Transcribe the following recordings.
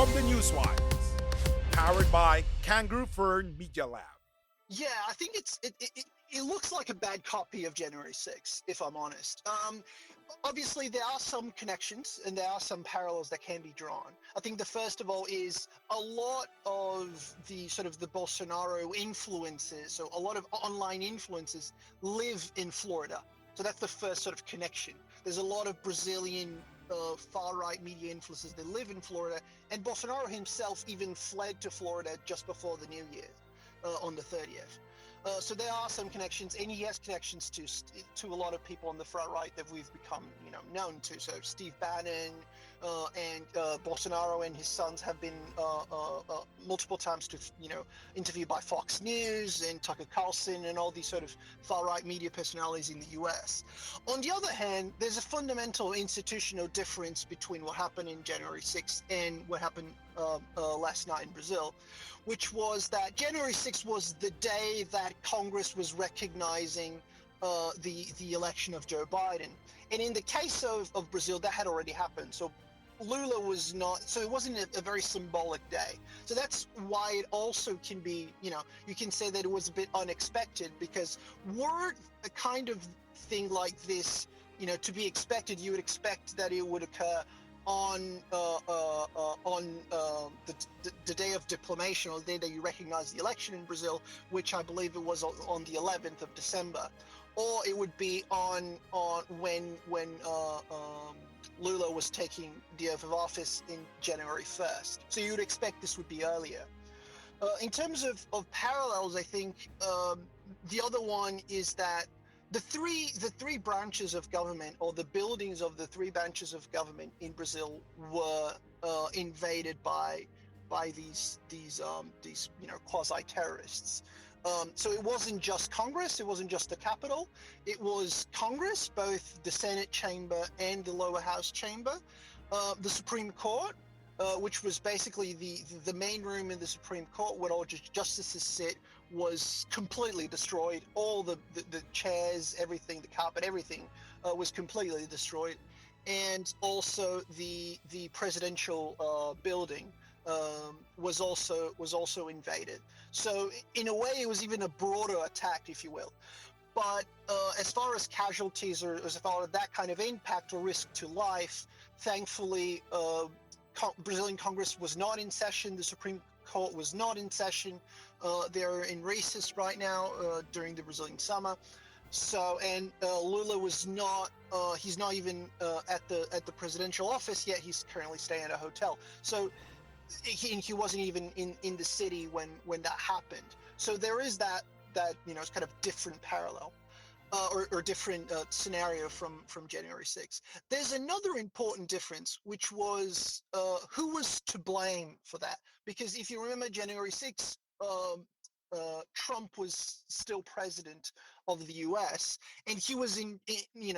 from the Newswires, powered by Kangaroo Fern Media Lab. Yeah, I think it looks like a bad copy of January 6th, if I'm honest. Obviously, there are some connections and there are some parallels that can be drawn. I think the first of all is a lot of the sort of the Bolsonaro influences, so a lot of online influences live in Florida. So that's the first sort of connection. There's a lot of Brazilian far-right media influencers that live in Florida, and Bolsonaro himself even fled to Florida just before the New Year. On the 30th. So there are some connections, and he has connections to a lot of people on the front right that we've become, known to. So Steve Bannon and Bolsonaro and his sons have been multiple times interviewed by Fox News and Tucker Carlson and all these sort of far right media personalities in the U.S. On the other hand, there's a fundamental institutional difference between what happened in January 6th and what happened last night in Brazil, which was that January 6th was the day that Congress was recognizing the election of Joe Biden. And in the case of Brazil, that had already happened. So Lula was not, so it wasn't a very symbolic day. So that's why it also can be, you can say that it was a bit unexpected, because were a kind of thing like this, to be expected, you would expect that it would occur on the day of declamation, or the day that you recognize the election in Brazil, which I believe it was on the 11th of December, or it would be on when Lula was taking the oath of office in January 1st. So you would expect this would be earlier. In terms of parallels, I think the other one is that the three branches of government, or the buildings of the three branches of government in Brazil, were invaded by these quasi-terrorists. So it wasn't just Congress, it wasn't just the Capitol, it was Congress, both the Senate chamber and the lower house chamber, the Supreme Court, which was basically the main room in the Supreme Court where all justices sit, was completely destroyed. All the chairs, everything, the carpet, everything was completely destroyed. And also the presidential building was also invaded. So in a way, it was even a broader attack, if you will. But as far as casualties, or as far as that kind of impact or risk to life, thankfully, Brazilian Congress was not in session. The Supreme Court was not in session. They're in recess right now during the Brazilian summer. So, and Lula was not. He's not even at the presidential office yet. He's currently staying at a hotel. So he wasn't even in the city when that happened. So there is that it's kind of different parallel. Or different scenario from January 6th. There's another important difference, which was who was to blame for that. Because if you remember January 6th, Trump was still president of the U.S., and he was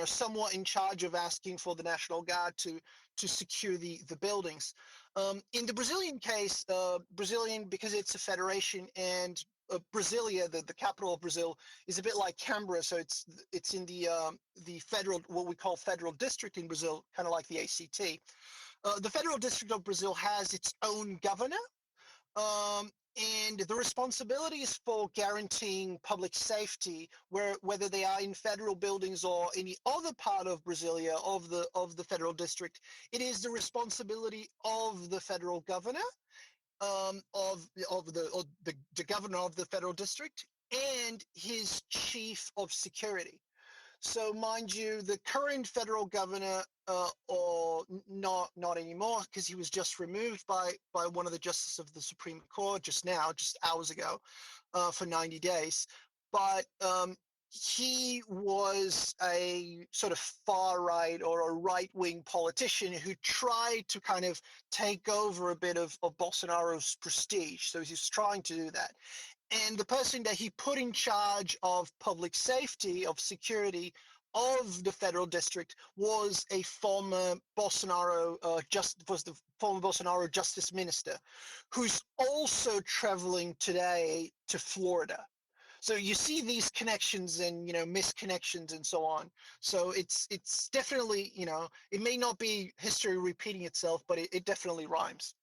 somewhat in charge of asking for the National Guard to secure the buildings. In the Brazilian case, because it's a federation, and Brasilia, the capital of Brazil, is a bit like Canberra, so it's in the federal, what we call federal district in Brazil, kind of like the ACT. The federal district of Brazil has its own governor, and the responsibilities for guaranteeing public safety, whether they are in federal buildings or any other part of Brasilia, of the federal district, it is the responsibility of the federal governor. Of the governor of the federal district and his chief of security. So, mind you, the current federal governor, or not anymore, because he was just removed by one of the justices of the Supreme Court just hours ago, for 90 days. But he was a sort of far right or a right wing politician who tried to kind of take over a bit of Bolsonaro's prestige. So he's trying to do that. And the person that he put in charge of public safety, of security of the federal district, was a former Bolsonaro justice minister, who's also traveling today to Florida. So you see these connections and, misconnections and so on. So it's definitely, it may not be history repeating itself, but it definitely rhymes.